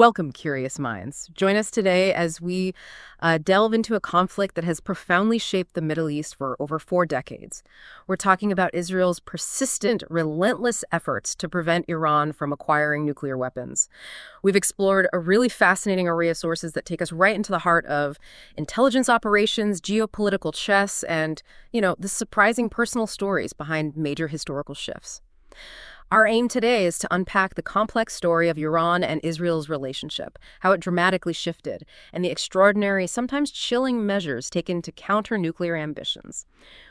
Welcome, curious minds. Join us today as we delve into a conflict that has profoundly shaped the Middle East for over 4 decades. We're talking about Israel's persistent, relentless efforts to prevent Iran from acquiring nuclear weapons. We've explored a really fascinating array of sources that take us right into the heart of intelligence operations, geopolitical chess, and, the surprising personal stories behind major historical shifts. Our aim today is to unpack the complex story of Iran and Israel's relationship, how it dramatically shifted, and the extraordinary, sometimes chilling measures taken to counter nuclear ambitions.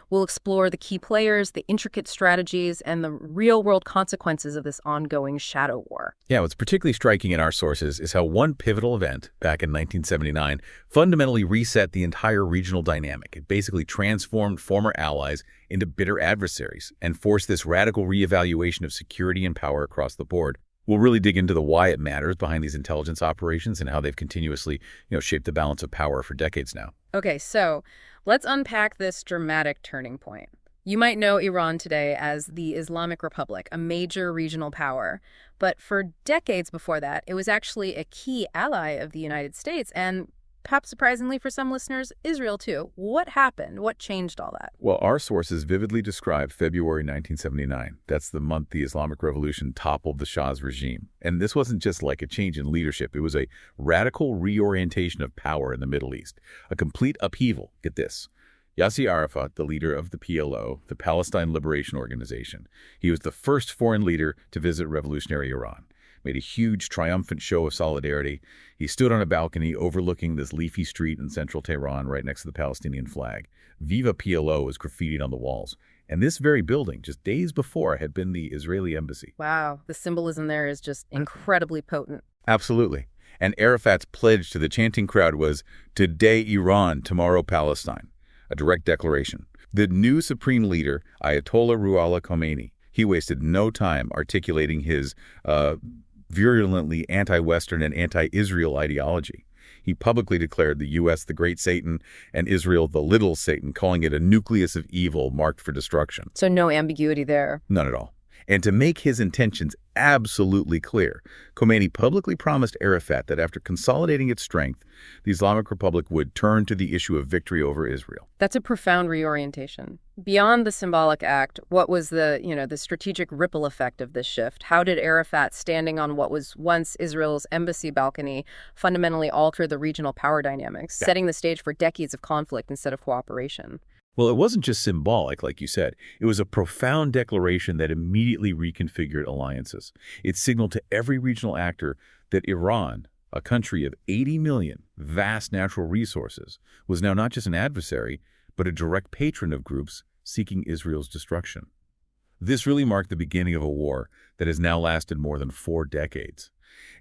We'll explore the key players, the intricate strategies, and the real-world consequences of this ongoing shadow war. Yeah, what's particularly striking in our sources is how one pivotal event back in 1979 fundamentally reset the entire regional dynamic. It basically transformed former allies into bitter adversaries and forced this radical reevaluation of security and power across the board. We'll really dig into the why it matters behind these intelligence operations and how they've continuously, shaped the balance of power for decades now. Okay, so let's unpack this dramatic turning point. You might know Iran today as the Islamic Republic, a major regional power. But for decades before that, it was actually a key ally of the United States and, perhaps surprisingly for some listeners, Israel too. What happened? What changed all that? Well, our sources vividly describe February 1979. That's the month the Islamic Revolution toppled the Shah's regime. And this wasn't just like a change in leadership. It was a radical reorientation of power in the Middle East, a complete upheaval. Get this. Yasser Arafat, the leader of the PLO, the Palestine Liberation Organization, he was the first foreign leader to visit revolutionary Iran. Made a huge, triumphant show of solidarity. He stood on a balcony overlooking this leafy street in central Tehran right next to the Palestinian flag. Viva PLO was graffitied on the walls. And this very building, just days before, had been the Israeli embassy. Wow, the symbolism there is just incredibly potent. Absolutely. And Arafat's pledge to the chanting crowd was, "Today Iran, tomorrow Palestine," a direct declaration. The new supreme leader, Ayatollah Ruhollah Khomeini, he wasted no time articulating his virulently anti-Western and anti-Israel ideology. He publicly declared the U.S. the great Satan and Israel the little Satan, calling it a nucleus of evil marked for destruction. So no ambiguity there. None at all. And to make his intentions absolutely clear, Khomeini publicly promised Arafat that after consolidating its strength, the Islamic Republic would turn to the issue of victory over Israel. That's a profound reorientation. Beyond the symbolic act, what was the strategic ripple effect of this shift? How did Arafat standing on what was once Israel's embassy balcony fundamentally alter the regional power dynamics, setting the stage for decades of conflict instead of cooperation? Well, it wasn't just symbolic, like you said. It was a profound declaration that immediately reconfigured alliances. It signaled to every regional actor that Iran, a country of 80 million vast natural resources, was now not just an adversary, but a direct patron of groups seeking Israel's destruction. This really marked the beginning of a war that has now lasted more than 4 decades.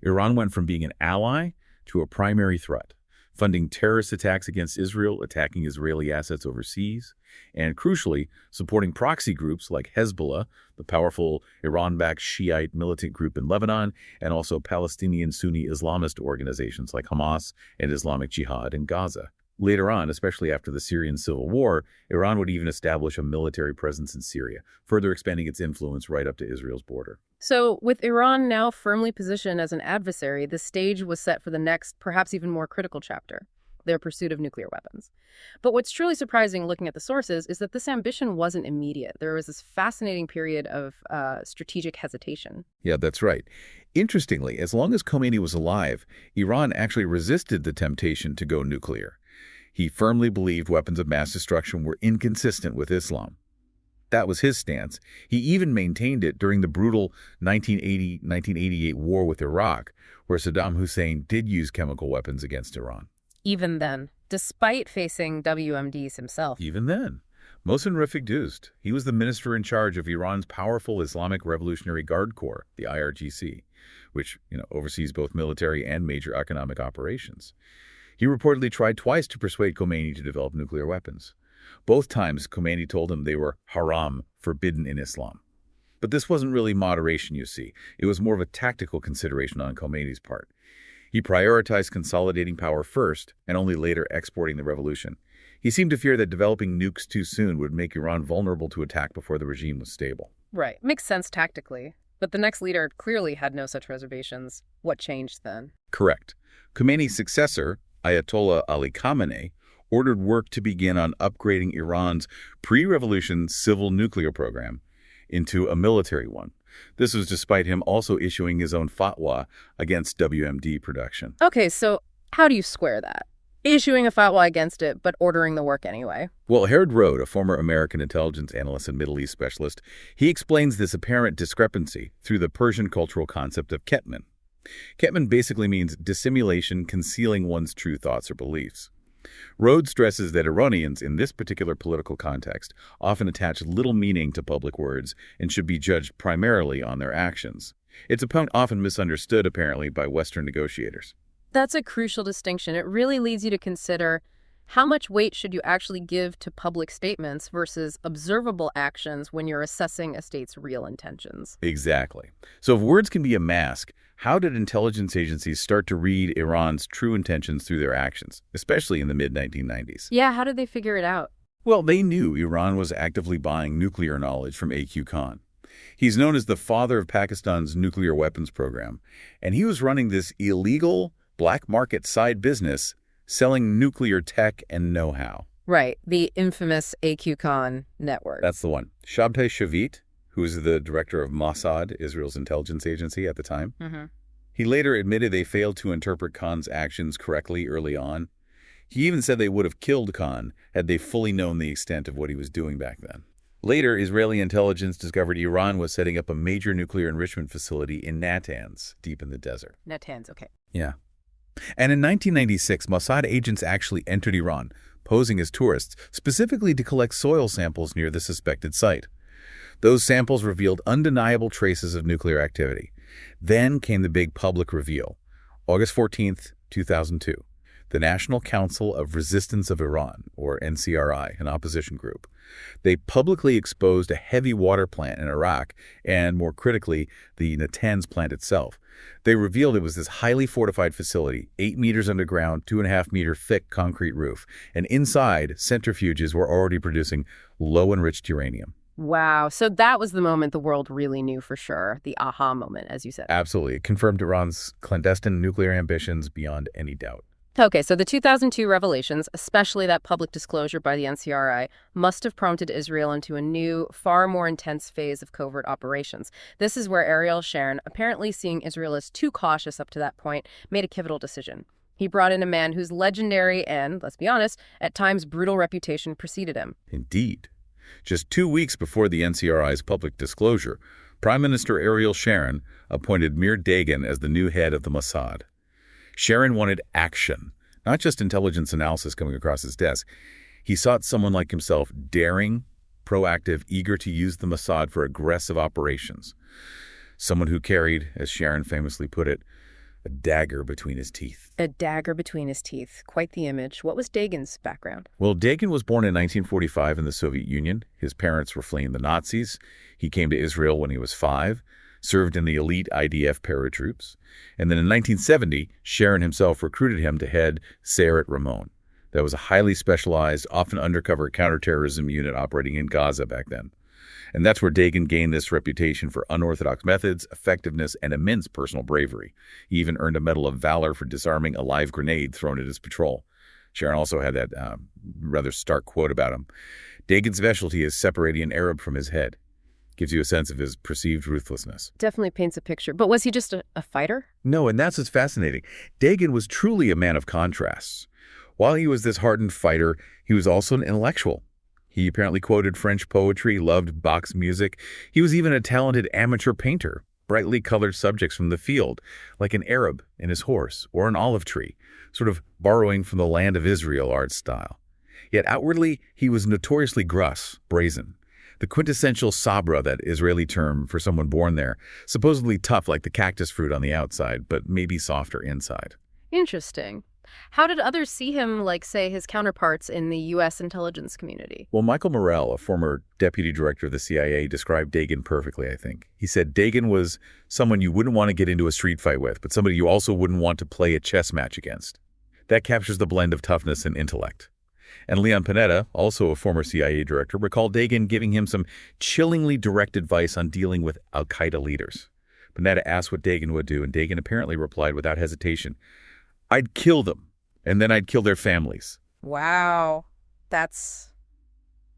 Iran went from being an ally to a primary threat, funding terrorist attacks against Israel, attacking Israeli assets overseas, and crucially, supporting proxy groups like Hezbollah, the powerful Iran-backed Shiite militant group in Lebanon, and also Palestinian Sunni Islamist organizations like Hamas and Islamic Jihad in Gaza. Later on, especially after the Syrian civil war, Iran would even establish a military presence in Syria, further expanding its influence right up to Israel's border. So, with Iran now firmly positioned as an adversary, the stage was set for the next, perhaps even more critical chapter, their pursuit of nuclear weapons. But what's truly surprising looking at the sources is that this ambition wasn't immediate. There was this fascinating period of strategic hesitation. Yeah, that's right. Interestingly, as long as Khomeini was alive, Iran actually resisted the temptation to go nuclear. He firmly believed weapons of mass destruction were inconsistent with Islam. That was his stance. He even maintained it during the brutal 1980-1988 war with Iraq, where Saddam Hussein did use chemical weapons against Iran. Even then, despite facing WMDs himself. Even then. Mohsen Rafik-Doust, he was the minister in charge of Iran's powerful Islamic Revolutionary Guard Corps, the IRGC, which oversees both military and major economic operations. He reportedly tried twice to persuade Khomeini to develop nuclear weapons. Both times, Khomeini told him they were haram, forbidden in Islam. But this wasn't really moderation, you see. It was more of a tactical consideration on Khomeini's part. He prioritized consolidating power first and only later exporting the revolution. He seemed to fear that developing nukes too soon would make Iran vulnerable to attack before the regime was stable. Right. Makes sense tactically. But the next leader clearly had no such reservations. What changed then? Correct. Khomeini's successor, Ayatollah Ali Khamenei, ordered work to begin on upgrading Iran's pre-revolution civil nuclear program into a military one. This was despite him also issuing his own fatwa against WMD production. Okay, so how do you square that? Issuing a fatwa against it, but ordering the work anyway. Well, Harold Rode, a former American intelligence analyst and Middle East specialist, he explains this apparent discrepancy through the Persian cultural concept of ketman. Ketman basically means dissimulation, concealing one's true thoughts or beliefs. Rhodes stresses that Iranians, in this particular political context, often attach little meaning to public words and should be judged primarily on their actions. It's a point often misunderstood, apparently, by Western negotiators. That's a crucial distinction. It really leads you to consider how much weight should you actually give to public statements versus observable actions when you're assessing a state's real intentions. Exactly. So if words can be a mask, how did intelligence agencies start to read Iran's true intentions through their actions, especially in the mid-1990s? Yeah, how did they figure it out? Well, they knew Iran was actively buying nuclear knowledge from A.Q. Khan. He's known as the father of Pakistan's nuclear weapons program, and he was running this illegal black market side business selling nuclear tech and know-how. Right, the infamous AQ Khan network. That's the one. Shabtai Shavit, who was the director of Mossad, Israel's intelligence agency at the time, he later admitted they failed to interpret Khan's actions correctly early on. He even said they would have killed Khan had they fully known the extent of what he was doing back then. Later, Israeli intelligence discovered Iran was setting up a major nuclear enrichment facility in Natanz, deep in the desert. Natanz, okay. Yeah. And in 1996, Mossad agents actually entered Iran, posing as tourists, specifically to collect soil samples near the suspected site. Those samples revealed undeniable traces of nuclear activity. Then came the big public reveal. August 14th, 2002. The National Council of Resistance of Iran, or NCRI, an opposition group. They publicly exposed a heavy water plant in Iraq and, more critically, the Natanz plant itself. They revealed it was this highly fortified facility, 8 meters underground, 2.5-meter thick concrete roof, and inside, centrifuges were already producing low-enriched uranium. Wow. So that was the moment the world really knew for sure, the aha moment, as you said. Absolutely. It confirmed Iran's clandestine nuclear ambitions beyond any doubt. Okay, so the 2002 revelations, especially that public disclosure by the NCRI, must have prompted Israel into a new, far more intense phase of covert operations. This is where Ariel Sharon, apparently seeing Israel as too cautious up to that point, made a pivotal decision. He brought in a man whose legendary and, let's be honest, at times brutal reputation preceded him. Indeed. Just 2 weeks before the NCRI's public disclosure, Prime Minister Ariel Sharon appointed Mir Dagan as the new head of the Mossad. Sharon wanted action, not just intelligence analysis coming across his desk. He sought someone like himself, daring, proactive, eager to use the Mossad for aggressive operations. Someone who carried, as Sharon famously put it, a dagger between his teeth. A dagger between his teeth. Quite the image. What was Dagan's background? Well, Dagan was born in 1945 in the Soviet Union. His parents were fleeing the Nazis. He came to Israel when he was 5. Served in the elite IDF paratroops. And then in 1970, Sharon himself recruited him to head Sayeret Ramon. That was a highly specialized, often undercover counterterrorism unit operating in Gaza back then. And that's where Dagan gained this reputation for unorthodox methods, effectiveness, and immense personal bravery. He even earned a Medal of Valor for disarming a live grenade thrown at his patrol. Sharon also had that rather stark quote about him. Dagan's specialty is separating an Arab from his head. Gives you a sense of his perceived ruthlessness. Definitely paints a picture. But was he just a fighter? No, and that's what's fascinating. Dagan was truly a man of contrasts. While he was this hardened fighter, he was also an intellectual. He apparently quoted French poetry, loved Bach's music. He was even a talented amateur painter, brightly colored subjects from the field, like an Arab and his horse, or an olive tree, sort of borrowing from the land of Israel art style. Yet outwardly, he was notoriously gruff, brazen. The quintessential sabra, that Israeli term for someone born there, supposedly tough like the cactus fruit on the outside, but maybe softer inside. Interesting. How did others see him, like, say, his counterparts in the U.S. intelligence community? Well, Michael Morrell, a former deputy director of the CIA, described Dagan perfectly, I think. He said Dagan was someone you wouldn't want to get into a street fight with, but somebody you also wouldn't want to play a chess match against. That captures the blend of toughness and intellect. And Leon Panetta, also a former CIA director, recalled Dagan giving him some chillingly direct advice on dealing with al-Qaeda leaders. Panetta asked what Dagan would do, and Dagan apparently replied without hesitation, "I'd kill them, and then I'd kill their families." Wow. That's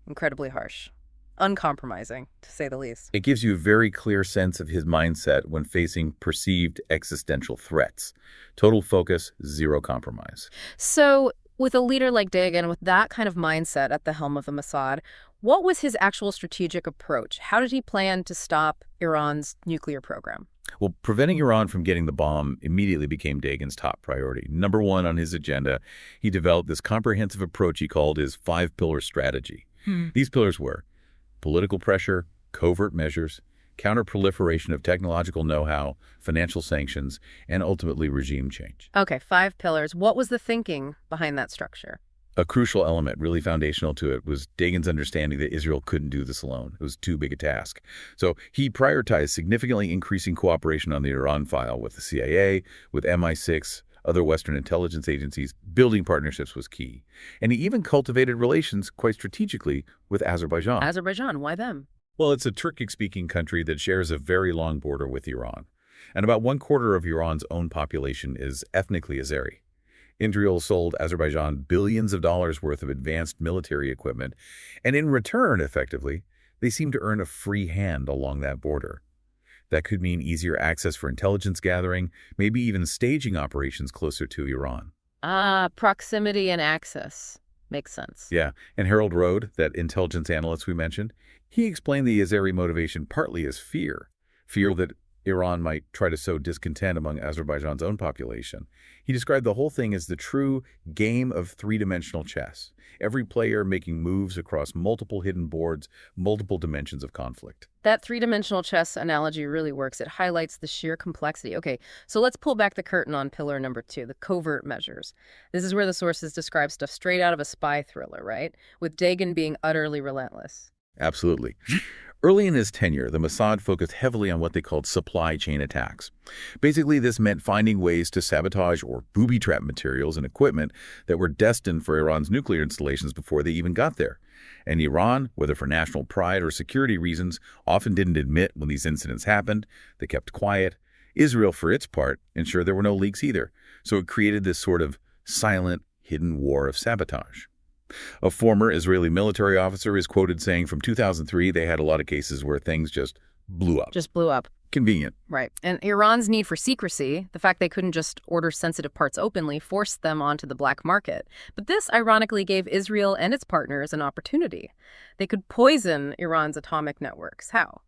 incredibly harsh. Uncompromising, to say the least. It gives you a very clear sense of his mindset when facing perceived existential threats. Total focus, zero compromise. So, with a leader like Dagan, with that kind of mindset at the helm of the Mossad, what was his actual strategic approach? How did he plan to stop Iran's nuclear program? Well, preventing Iran from getting the bomb immediately became Dagan's top priority. Number one on his agenda, he developed this comprehensive approach he called his five-pillar strategy. These pillars were political pressure, covert measures, counter-proliferation of technological know-how, financial sanctions, and ultimately regime change. Okay, 5 pillars. What was the thinking behind that structure? A crucial element, really foundational to it, was Dagan's understanding that Israel couldn't do this alone. It was too big a task. So he prioritized significantly increasing cooperation on the Iran file with the CIA, with MI6, other Western intelligence agencies. Building partnerships was key. And he even cultivated relations quite strategically with Azerbaijan. Azerbaijan, why them? Well, it's a Turkic-speaking country that shares a very long border with Iran. And about 1/4 of Iran's own population is ethnically Azeri. Israel sold Azerbaijan billions of dollars worth of advanced military equipment, and in return, effectively, they seem to earn a free hand along that border. That could mean easier access for intelligence gathering, maybe even staging operations closer to Iran. Proximity and access. Makes sense. Yeah, and Harold Rode, that intelligence analyst we mentioned, he explained the Azeri motivation partly as fear that Iran might try to sow discontent among Azerbaijan's own population. He described the whole thing as the true game of three-dimensional chess, every player making moves across multiple hidden boards, multiple dimensions of conflict. That three-dimensional chess analogy really works. It highlights the sheer complexity. Okay, so let's pull back the curtain on pillar number 2, the covert measures. This is where the sources describe stuff straight out of a spy thriller, right? With Dagan being utterly relentless. Absolutely. Early in his tenure, the Mossad focused heavily on what they called supply chain attacks. Basically, this meant finding ways to sabotage or booby-trap materials and equipment that were destined for Iran's nuclear installations before they even got there. And Iran, whether for national pride or security reasons, often didn't admit when these incidents happened. They kept quiet. Israel, for its part, ensured there were no leaks either. So it created this sort of silent, hidden war of sabotage. A former Israeli military officer is quoted saying from 2003 they had a lot of cases where things just blew up. Just blew up. Convenient. Right. And Iran's need for secrecy, the fact they couldn't just order sensitive parts openly, forced them onto the black market. But this ironically gave Israel and its partners an opportunity. They could poison Iran's atomic networks. How?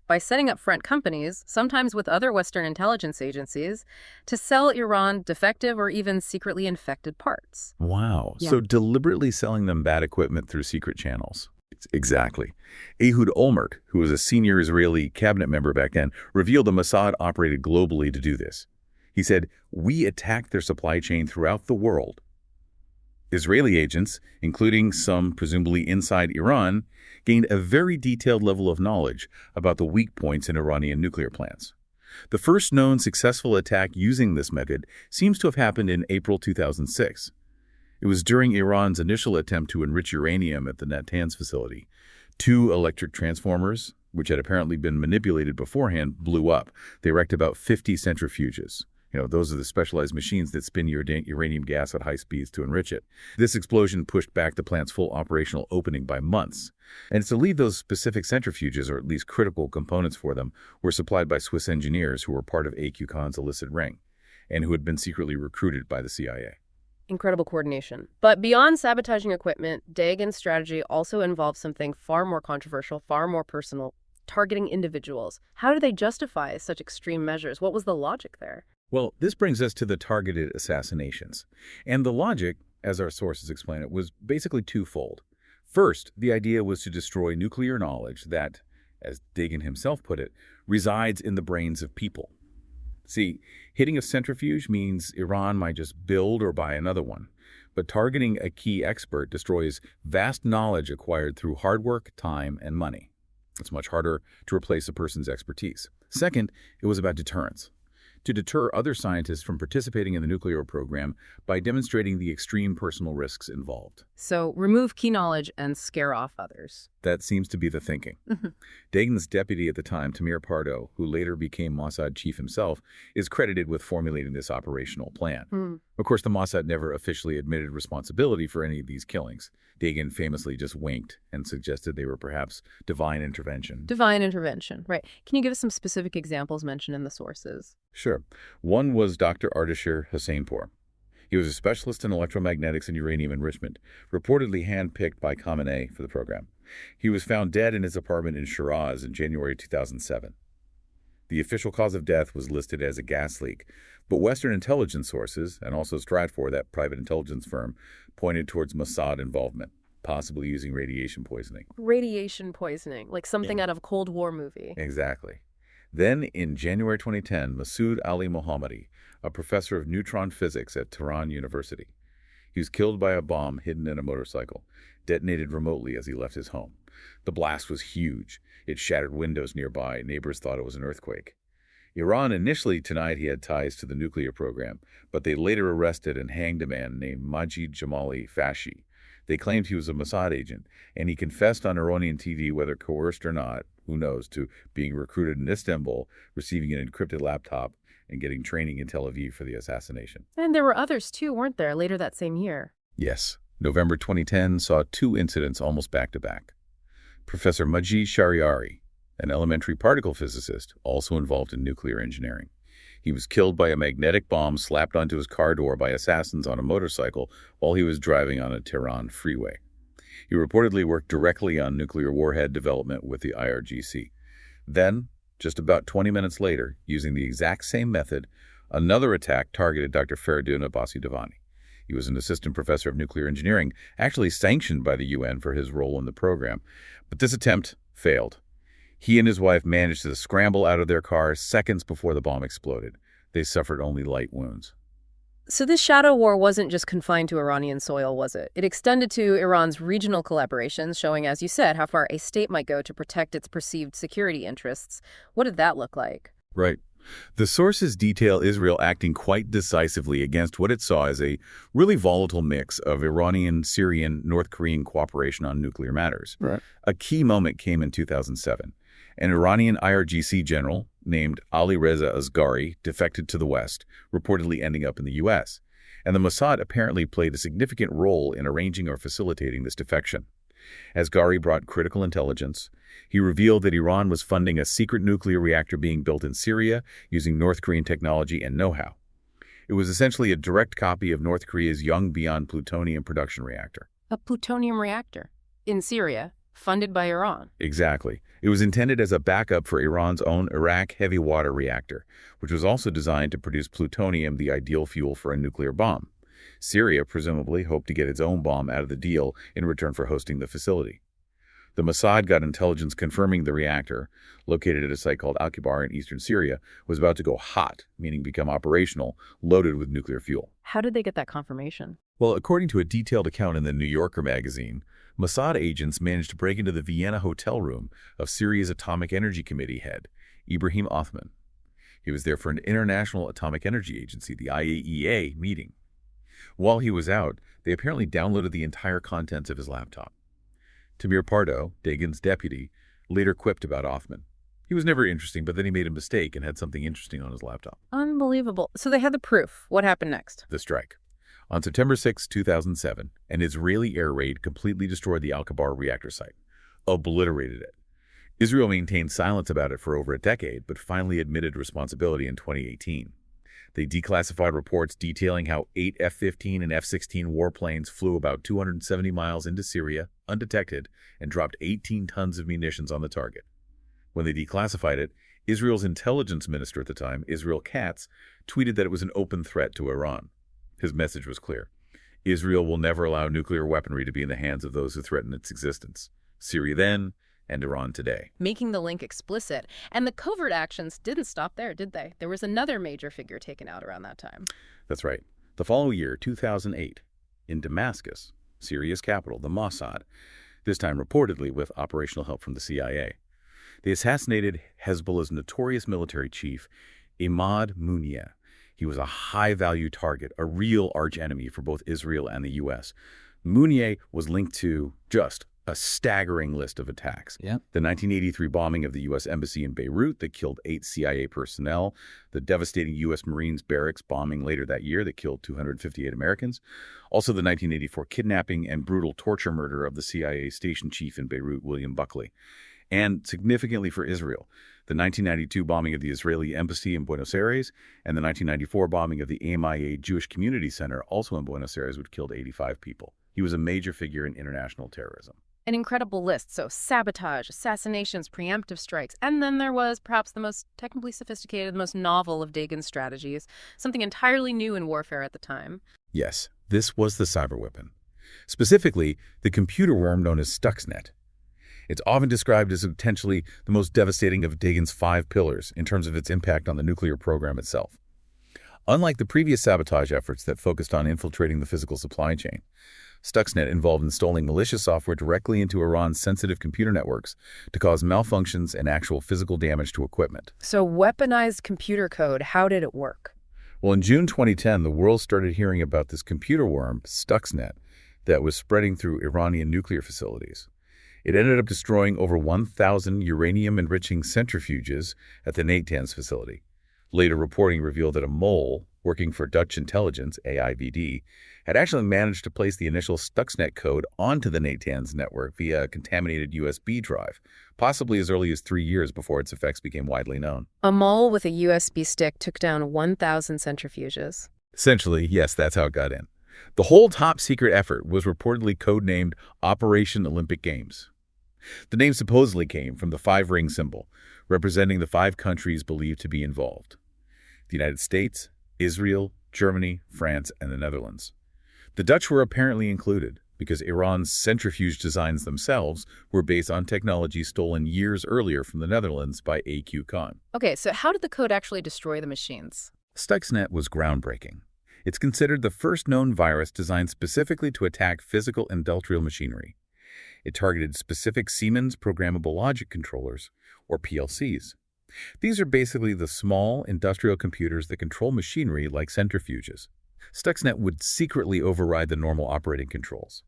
By setting up front companies, sometimes with other Western intelligence agencies, to sell Iran defective or even secretly infected parts. Wow. Yeah. So deliberately selling them bad equipment through secret channels. Exactly. Ehud Olmert, who was a senior Israeli cabinet member back then, revealed the Mossad operated globally to do this. He said, "We attacked their supply chain throughout the world." Israeli agents, including some presumably inside Iran, gained a very detailed level of knowledge about the weak points in Iranian nuclear plants. The first known successful attack using this method seems to have happened in April 2006. It was during Iran's initial attempt to enrich uranium at the Natanz facility. 2 electric transformers, which had apparently been manipulated beforehand, blew up. They wrecked about 50 centrifuges. Those are the specialized machines that spin uranium gas at high speeds to enrich it. This explosion pushed back the plant's full operational opening by months. And to leave those specific centrifuges, or at least critical components for them, were supplied by Swiss engineers who were part of A.Q. Khan's illicit ring and who had been secretly recruited by the CIA. Incredible coordination. But beyond sabotaging equipment, Dagan's strategy also involves something far more controversial, far more personal, targeting individuals. How do they justify such extreme measures? What was the logic there? Well, this brings us to the targeted assassinations. And the logic, as our sources explain it, was basically twofold. First, the idea was to destroy nuclear knowledge that, as Dagan himself put it, resides in the brains of people. See, hitting a centrifuge means Iran might just build or buy another one. But targeting a key expert destroys vast knowledge acquired through hard work, time, and money. It's much harder to replace a person's expertise. Second, it was about deterrence. To deter other scientists from participating in the nuclear program by demonstrating the extreme personal risks involved. So remove key knowledge and scare off others. That seems to be the thinking. Dagan's deputy at the time, Tamir Pardo, who later became Mossad chief himself, is credited with formulating this operational plan. Of course, the Mossad never officially admitted responsibility for any of these killings. Dagan famously just winked and suggested they were perhaps divine intervention. Divine intervention, right. Can you give us some specific examples mentioned in the sources? Sure. One was Dr. Ardashir Husseinpour. He was a specialist in electromagnetics and uranium enrichment, reportedly handpicked by Khamenei for the program. He was found dead in his apartment in Shiraz in January 2007. The official cause of death was listed as a gas leak, but Western intelligence sources, and also Stratfor, that private intelligence firm, pointed towards Mossad involvement, possibly using radiation poisoning. Radiation poisoning, like something out of a Cold War movie. Exactly. Then, in January 2010, Masoud Ali Mohammadi, a professor of neutron physics at Tehran University. He was killed by a bomb hidden in a motorcycle, detonated remotely as he left his home. The blast was huge. It shattered windows nearby. Neighbors thought it was an earthquake. Iran initially denied he had ties to the nuclear program, but they later arrested and hanged a man named Majid Jamali Fashi. They claimed he was a Mossad agent, and he confessed on Iranian TV, whether coerced or not, who knows, to being recruited in Istanbul, receiving an encrypted laptop, and getting training in Tel Aviv for the assassination. And there were others too, weren't there, later that same year? Yes. November 2010 saw two incidents almost back-to-back. Professor Majid Shariari, an elementary particle physicist, also involved in nuclear engineering. He was killed by a magnetic bomb slapped onto his car door by assassins on a motorcycle while he was driving on a Tehran freeway. He reportedly worked directly on nuclear warhead development with the IRGC. Then, just about 20 minutes later, using the exact same method, another attack targeted Dr. Feridun Abbasi-Davani. He was an assistant professor of nuclear engineering, actually sanctioned by the UN for his role in the program. But this attempt failed. He and his wife managed to scramble out of their car seconds before the bomb exploded. They suffered only light wounds. So this shadow war wasn't just confined to Iranian soil, was it? It extended to Iran's regional collaborations, showing, as you said, how far a state might go to protect its perceived security interests. What did that look like? Right. The sources detail Israel acting quite decisively against what it saw as a really volatile mix of Iranian, Syrian, North Korean cooperation on nuclear matters. Right. A key moment came in 2007. An Iranian IRGC general named Ali Reza Asghari defected to the West, reportedly ending up in the U.S., and the Mossad apparently played a significant role in arranging or facilitating this defection. Asghari brought critical intelligence. He revealed that Iran was funding a secret nuclear reactor being built in Syria using North Korean technology and know-how. It was essentially a direct copy of North Korea's Yongbyon plutonium production reactor. A plutonium reactor in Syria, funded by Iran. Exactly. It was intended as a backup for Iran's own Iraq heavy water reactor, which was also designed to produce plutonium, the ideal fuel for a nuclear bomb. Syria presumably hoped to get its own bomb out of the deal in return for hosting the facility. The Mossad got intelligence confirming the reactor, located at a site called Al-Kibar in eastern Syria, was about to go hot, meaning become operational, loaded with nuclear fuel. How did they get that confirmation? Well, according to a detailed account in the New Yorker magazine, Mossad agents managed to break into the Vienna hotel room of Syria's Atomic Energy Committee head, Ibrahim Othman. He was there for an International Atomic Energy Agency, the IAEA, meeting. While he was out, they apparently downloaded the entire contents of his laptop. Tamir Pardo, Dagan's deputy, later quipped about Othman. He was never interesting, but then he made a mistake and had something interesting on his laptop. Unbelievable. So they had the proof. What happened next? The strike. On September 6, 2007, an Israeli air raid completely destroyed the Al-Kibar reactor site, obliterated it. Israel maintained silence about it for over a decade, but finally admitted responsibility in 2018. They declassified reports detailing how 8 F-15 and F-16 warplanes flew about 270 miles into Syria, undetected, and dropped 18 tons of munitions on the target. When they declassified it, Israel's intelligence minister at the time, Israel Katz, tweeted that it was an open threat to Iran. His message was clear. Israel will never allow nuclear weaponry to be in the hands of those who threaten its existence. Syria then, and Iran today. Making the link explicit. And the covert actions didn't stop there, did they? There was another major figure taken out around that time. That's right. The following year, 2008, in Damascus, Syria's capital, the Mossad, this time reportedly with operational help from the CIA, they assassinated Hezbollah's notorious military chief, Imad Muniyeh. He was a high-value target, a real archenemy for both Israel and the U.S., Mounier was linked to just a staggering list of attacks. Yeah. The 1983 bombing of the U.S. Embassy in Beirut that killed 8 CIA personnel, the devastating U.S. Marines barracks bombing later that year that killed 258 Americans, also the 1984 kidnapping and brutal torture murder of the CIA station chief in Beirut, William Buckley. And significantly for Israel, the 1992 bombing of the Israeli embassy in Buenos Aires and the 1994 bombing of the AMIA Jewish Community Center, also in Buenos Aires, which killed 85 people. He was a major figure in international terrorism. An incredible list. So sabotage, assassinations, preemptive strikes. And then there was perhaps the most technically sophisticated, the most novel of Dagen's strategies, something entirely new in warfare at the time. Yes, this was the cyber weapon. Specifically, the computer worm known as Stuxnet. It's often described as potentially the most devastating of Dagen's 5 pillars in terms of its impact on the nuclear program itself. Unlike the previous sabotage efforts that focused on infiltrating the physical supply chain, Stuxnet involved installing malicious software directly into Iran's sensitive computer networks to cause malfunctions and actual physical damage to equipment. So weaponized computer code, how did it work? Well, in June 2010, the world started hearing about this computer worm, Stuxnet, that was spreading through Iranian nuclear facilities. It ended up destroying over 1,000 uranium-enriching centrifuges at the Natanz facility. Later reporting revealed that a mole, working for Dutch intelligence, AIVD, had actually managed to place the initial Stuxnet code onto the Natanz network via a contaminated USB drive, possibly as early as 3 years before its effects became widely known. A mole with a USB stick took down 1,000 centrifuges. Essentially, yes, that's how it got in. The whole top-secret effort was reportedly codenamed Operation Olympic Games. The name supposedly came from the 5-ring symbol, representing the 5 countries believed to be involved: the United States, Israel, Germany, France, and the Netherlands. The Dutch were apparently included because Iran's centrifuge designs themselves were based on technology stolen years earlier from the Netherlands by AQ Khan. Okay, so how did the code actually destroy the machines? Stuxnet was groundbreaking. It's considered the first known virus designed specifically to attack physical industrial machinery. It targeted specific Siemens programmable logic controllers, or PLCs. These are basically the small industrial computers that control machinery like centrifuges. Stuxnet would secretly override the normal operating controls.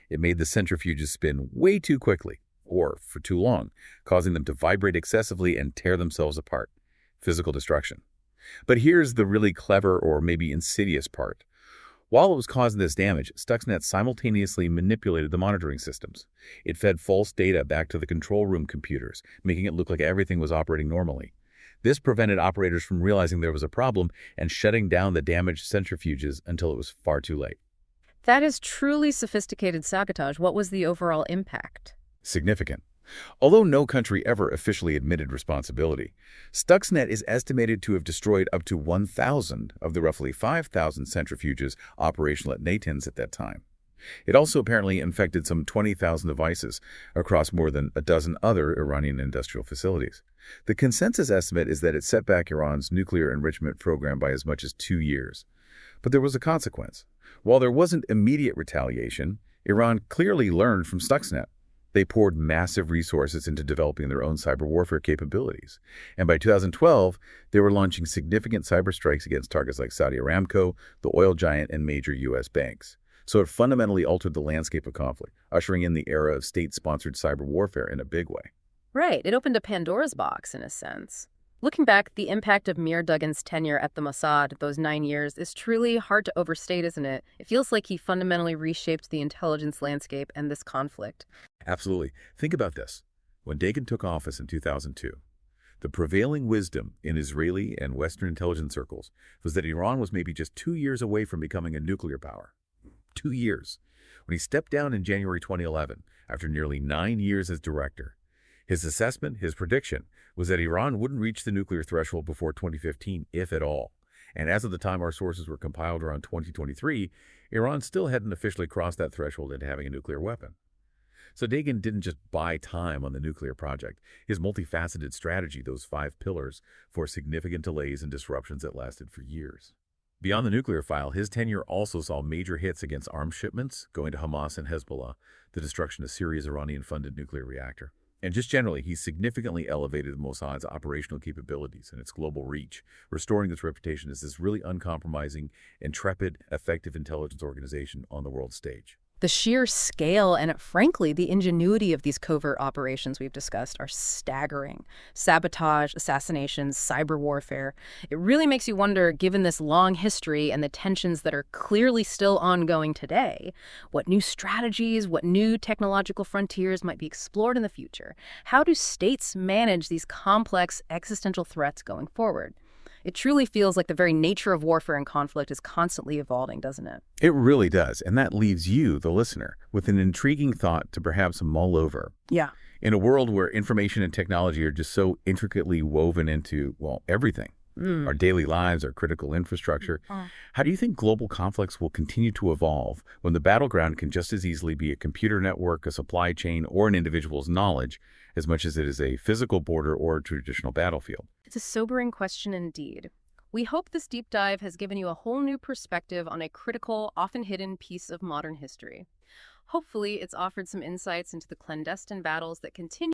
It made the centrifuges spin way too quickly, or for too long, causing them to vibrate excessively and tear themselves apart. Physical destruction. But here's the really clever or maybe insidious part. While it was causing this damage, Stuxnet simultaneously manipulated the monitoring systems. It fed false data back to the control room computers, making it look like everything was operating normally. This prevented operators from realizing there was a problem and shutting down the damaged centrifuges until it was far too late. That is truly sophisticated sabotage. What was the overall impact? Significant. Although no country ever officially admitted responsibility, Stuxnet is estimated to have destroyed up to 1,000 of the roughly 5,000 centrifuges operational at Natanz at that time. It also apparently infected some 20,000 devices across more than a dozen other Iranian industrial facilities. The consensus estimate is that it set back Iran's nuclear enrichment program by as much as 2 years. But there was a consequence. While there wasn't immediate retaliation, Iran clearly learned from Stuxnet. They poured massive resources into developing their own cyber warfare capabilities. And by 2012, they were launching significant cyber strikes against targets like Saudi Aramco, the oil giant, and major U.S. banks. So it fundamentally altered the landscape of conflict, ushering in the era of state-sponsored cyber warfare in a big way. Right. It opened a Pandora's box, in a sense. Looking back, the impact of Mir Duggan's tenure at the Mossad, those 9 years, is truly hard to overstate, isn't it? It feels like he fundamentally reshaped the intelligence landscape and this conflict. Absolutely. Think about this. When Dagen took office in 2002, the prevailing wisdom in Israeli and Western intelligence circles was that Iran was maybe just 2 years away from becoming a nuclear power. 2 years. When he stepped down in January 2011, after nearly 9 years as director, his assessment, his prediction, was that Iran wouldn't reach the nuclear threshold before 2015, if at all. And as of the time our sources were compiled around 2023, Iran still hadn't officially crossed that threshold into having a nuclear weapon. So Dagen didn't just buy time on the nuclear project. His multifaceted strategy, those 5 pillars, forced significant delays and disruptions that lasted for years. Beyond the nuclear file, his tenure also saw major hits against arms shipments, going to Hamas and Hezbollah, the destruction of Syria's Iranian-funded nuclear reactor. And just generally, he significantly elevated the Mossad's operational capabilities and its global reach, restoring its reputation as this really uncompromising, intrepid, effective intelligence organization on the world stage. The sheer scale and, frankly, the ingenuity of these covert operations we've discussed are staggering. Sabotage, assassinations, cyber warfare. It really makes you wonder, given this long history and the tensions that are clearly still ongoing today, what new strategies, what new technological frontiers might be explored in the future? How do states manage these complex existential threats going forward? It truly feels like the very nature of warfare and conflict is constantly evolving, doesn't it? It really does, and that leaves you, the listener, with an intriguing thought to perhaps mull over. Yeah. In a world where information and technology are just so intricately woven into, well, everything, our daily lives, our critical infrastructure, how do you think global conflicts will continue to evolve when the battleground can just as easily be a computer network, a supply chain, or an individual's knowledge, as much as it is a physical border or a traditional battlefield? It's a sobering question indeed. We hope this deep dive has given you a whole new perspective on a critical, often hidden piece of modern history. Hopefully, it's offered some insights into the clandestine battles that continue